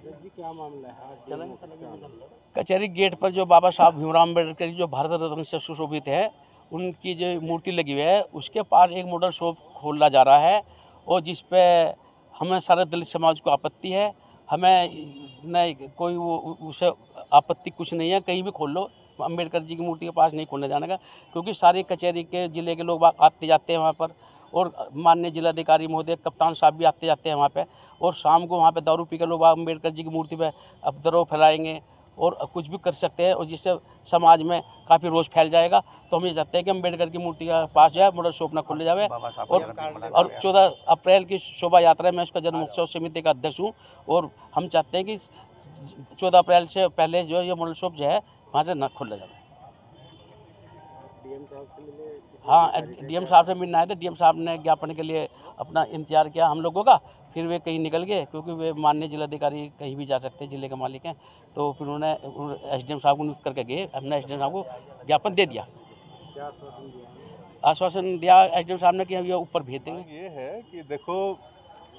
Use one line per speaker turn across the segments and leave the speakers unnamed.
जी क्या मामला है?
कचहरी गेट पर जो बाबा साहब भीमराव अम्बेडकर जो भारत रत्न से सुशोभित है, उनकी जो मूर्ति लगी हुई है, उसके पास एक मॉडल शॉप खोला जा रहा है और जिस पे हमें सारे दलित समाज को आपत्ति है। हमें नहीं कोई वो उसे आपत्ति कुछ नहीं है, कहीं भी खोल लो, अम्बेडकर जी की मूर्ति के पास नहीं खोलने जाने का, क्योंकि सारे कचहरी के ज़िले के लोग आते जाते हैं वहाँ पर, और माननीय जिलाधिकारी महोदय कप्तान साहब भी आते जाते हैं वहाँ पे, और शाम को वहाँ पे दारू पी के लोग अम्बेडकर जी की मूर्ति पे उपद्रव फैलाएंगे और कुछ भी कर सकते हैं, और जिससे समाज में काफ़ी रोष फैल जाएगा। तो हम ये चाहते हैं कि अम्बेडकर की मूर्ति के पास जो है मॉडल शॉप ना खोले जाए। और 14 अप्रैल की शोभा यात्रा में उसका जन्म उत्सव समिति का अध्यक्ष हूँ, और हम चाहते हैं कि 14 अप्रैल से पहले जो ये मॉडल शॉप जो है वहाँ से न खोला जाए। हाँ, डीएम साहब से मिलना आए थे। डीएम साहब ने ज्ञापन के लिए अपना इंतजार किया हम लोगों का, फिर वे कहीं निकल गए, क्योंकि वे माननीय जिलाधिकारी कहीं भी जा सकते हैं, जिले के मालिक हैं। तो फिर उन्होंने एसडीएम साहब को नियुक्त करके गए। हमने एसडीएम साहब को ज्ञापन दे दिया।
क्या आश्वासन दिया?
आश्वासन दिया एसडीएम साहब ने कि हम ये ऊपर भेज देंगे।
ये है कि देखो,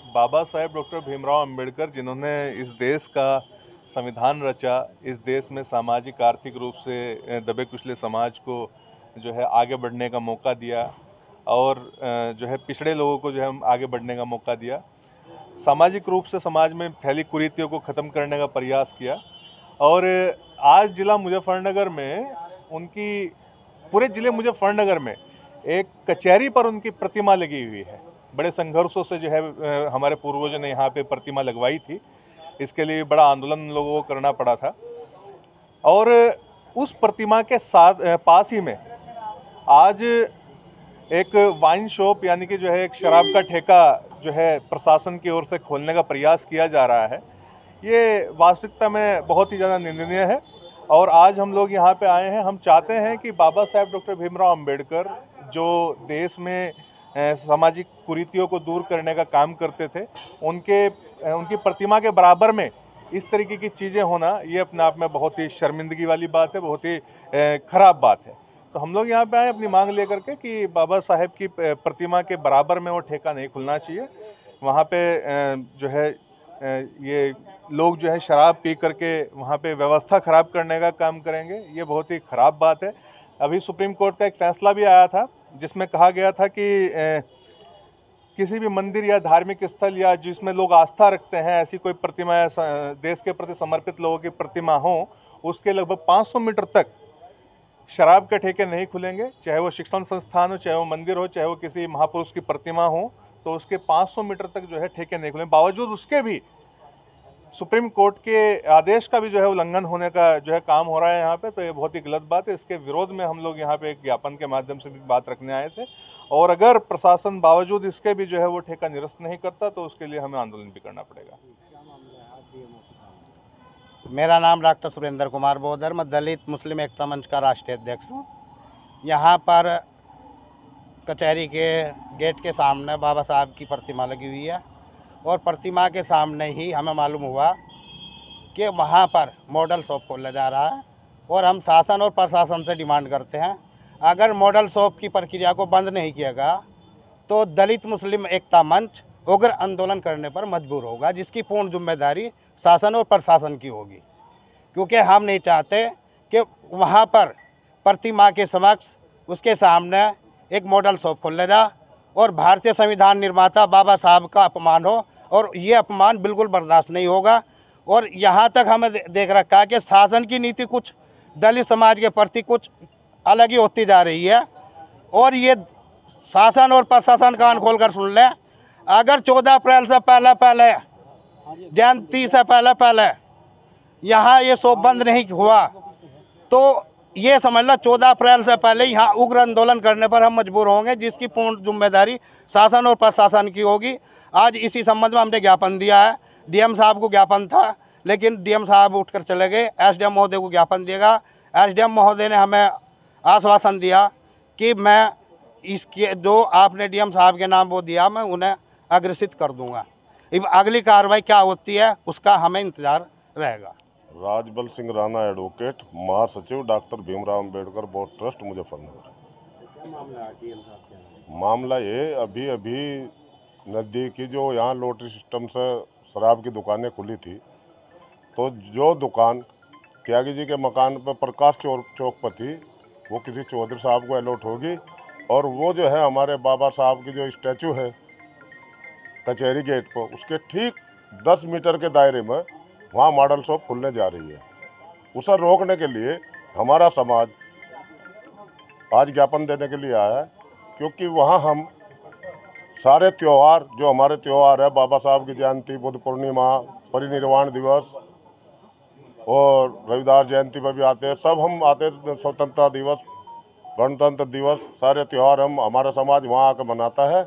बाबा साहेब डॉक्टर भीमराव अंबेडकर जिन्होंने इस देश का संविधान रचा, इस देश में सामाजिक आर्थिक रूप से दबे कुचले समाज को जो है आगे बढ़ने का मौका दिया, और जो है पिछड़े लोगों को जो है आगे बढ़ने का मौका दिया, सामाजिक रूप से समाज में फैली कुरीतियों को ख़त्म करने का प्रयास किया। और आज जिला मुजफ्फरनगर में उनकी, पूरे ज़िले मुजफ्फरनगर में एक कचहरी पर उनकी प्रतिमा लगी हुई है। बड़े संघर्षों से जो है हमारे पूर्वजों ने यहाँ पे प्रतिमा लगवाई थी। इसके लिए बड़ा आंदोलन लोगों को करना पड़ा था। और उस प्रतिमा के साथ पास ही में आज एक वाइन शॉप, यानी कि जो है एक शराब का ठेका जो है प्रशासन की ओर से खोलने का प्रयास किया जा रहा है। ये वास्तविकता में बहुत ही ज़्यादा निंदनीय है। और आज हम लोग यहाँ पे आए हैं, हम चाहते हैं कि बाबा साहेब डॉक्टर भीमराव अंबेडकर जो देश में सामाजिक कुरीतियों को दूर करने का काम करते थे, उनकी प्रतिमा के बराबर में इस तरीके की चीज़ें होना, ये अपने आप में बहुत ही शर्मिंदगी वाली बात है, बहुत ही खराब बात है। तो हम लोग यहाँ पे आए अपनी मांग लेकर के कि बाबा साहेब की प्रतिमा के बराबर में वो ठेका नहीं खुलना चाहिए। वहाँ पे जो है ये लोग जो है शराब पी करके वहाँ पे व्यवस्था खराब करने का काम करेंगे, ये बहुत ही खराब बात है। अभी सुप्रीम कोर्ट का एक फैसला भी आया था, जिसमें कहा गया था कि किसी भी मंदिर या धार्मिक स्थल या जिसमें लोग आस्था रखते हैं, ऐसी कोई प्रतिमा या देश के प्रति समर्पित लोगों की प्रतिमा हो, उसके लगभग 500 मीटर तक शराब के ठेके नहीं खुलेंगे। चाहे वो शिक्षण संस्थान हो, चाहे वो मंदिर हो, चाहे वो किसी महापुरुष की प्रतिमा हो, तो उसके 500 मीटर तक जो है ठेके नहीं खुलेंगे। बावजूद उसके भी सुप्रीम कोर्ट के आदेश का भी जो है उल्लंघन होने का जो है काम हो रहा है यहाँ पे। तो ये बहुत ही गलत बात है। इसके विरोध में हम लोग यहाँ पे एक ज्ञापन के माध्यम से भी बात रखने आए थे, और अगर प्रशासन बावजूद इसके भी जो है वो ठेका निरस्त नहीं करता तो उसके लिए हमें आंदोलन भी करना पड़ेगा।
मेरा नाम डॉक्टर सुरेंद्र कुमार बोदर, मैं दलित मुस्लिम एकता मंच का राष्ट्रीय अध्यक्ष हूँ। यहाँ पर कचहरी के गेट के सामने बाबा साहब की प्रतिमा लगी हुई है, और प्रतिमा के सामने ही हमें मालूम हुआ कि वहाँ पर मॉडल शॉप खोला जा रहा है। और हम शासन और प्रशासन से डिमांड करते हैं, अगर मॉडल शॉप की प्रक्रिया को बंद नहीं किया गया तो दलित मुस्लिम एकता मंच उग्र आंदोलन करने पर मजबूर होगा, जिसकी पूर्ण जिम्मेदारी शासन और प्रशासन की होगी। क्योंकि हम नहीं चाहते कि वहाँ पर प्रतिमा के समक्ष उसके सामने एक मॉडल शॉप खोल जा और भारतीय संविधान निर्माता बाबा साहब का अपमान हो, और ये अपमान बिल्कुल बर्दाश्त नहीं होगा। और यहाँ तक हमें देख रखा है कि शासन की नीति कुछ दलित समाज के प्रति कुछ अलग ही होती जा रही है। और ये शासन और प्रशासन कान खोलकर सुन ले, अगर 14 अप्रैल से पहले जयंती से पहले यहाँ ये शॉप बंद नहीं हुआ तो ये समझ लो 14 अप्रैल से पहले यहाँ उग्र आंदोलन करने पर हम मजबूर होंगे, जिसकी पूर्ण जिम्मेदारी शासन और प्रशासन की होगी। आज इसी संबंध में हमने ज्ञापन दिया है। डीएम साहब को ज्ञापन था, लेकिन डीएम साहब उठकर चले गए। एसडीएम महोदय को ज्ञापन देगा। एसडीएम महोदय ने हमें आश्वासन दिया कि मैं इसके जो आपने डीएम साहब के नाम वो दिया, मैं उन्हें अग्रेसित कर दूंगा। अगली कार्रवाई क्या होती है उसका हमें इंतजार रहेगा।
राजबल सिंह राणा, एडवोकेट, महासचिव, doctor Bhimrao Ambedkar board trust, Muzaffarnagar. मामला ये अभी नज़दीकी जो यहाँ लॉटरी सिस्टम से शराब की दुकानें खुली थी, तो जो दुकान त्यागी जी के मकान पर प्रकाश चौक पर थी वो किसी चौधरी साहब को अलॉट होगी, और वो जो है हमारे बाबा साहब की जो स्टैचू है कचहरी गेट पर, उसके ठीक 10 मीटर के दायरे में वहाँ मॉडल शॉप खुलने जा रही है। उसे रोकने के लिए हमारा समाज आज ज्ञापन देने के लिए आया है, क्योंकि वहाँ हम सारे त्यौहार जो हमारे त्यौहार है, बाबा साहब की जयंती, बुद्ध पूर्णिमा, परिनिर्वाण दिवस और रविदास जयंती पर भी आते हैं, सब हम आते हैं, स्वतंत्रता दिवस, गणतंत्र दिवस, सारे त्यौहार हम हमारा समाज वहाँ आकर मनाता है।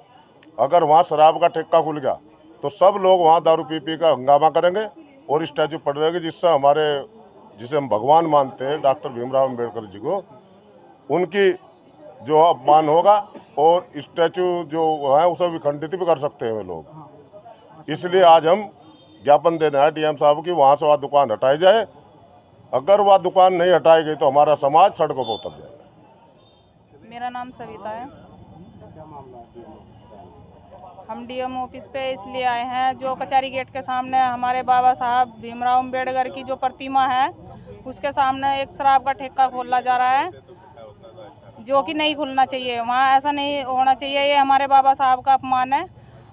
अगर वहाँ शराब का ठेका खुल गया तो सब लोग वहाँ दारू पी का हंगामा करेंगे और स्टैचू पड़ रहेगी, जिससे हमारे जिसे हम भगवान मानते हैं डॉक्टर भीमराव अम्बेडकर जी को, उनकी जो अपमान होगा और स्टैचू जो है उसे विखंडित भी कर सकते हैं वे लोग। इसलिए आज हम ज्ञापन देना है डीएम साहब की वहाँ से वह दुकान हटाई जाए। अगर वह दुकान नहीं हटाई गई तो हमारा समाज सड़कों पर उतर जाएगा।
मेरा नाम सविता है।
क्या मामला है?
हम डीएम ऑफिस पे इसलिए आए हैं, जो कचहरी गेट के सामने हमारे बाबा साहब भीमराव अम्बेडकर की जो प्रतिमा है उसके सामने एक शराब का ठेका खोला जा रहा है, जो कि नहीं खुलना चाहिए। वहाँ ऐसा नहीं होना चाहिए, ये हमारे बाबा साहब का अपमान है।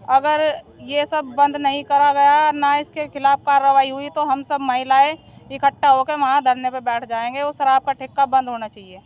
अगर ये सब बंद नहीं करा गया, ना इसके खिलाफ कार्रवाई हुई, तो हम सब महिलाएं इकट्ठा होकर वहाँ धरने पे बैठ जाएंगे। वो शराब का ठेका बंद होना चाहिए।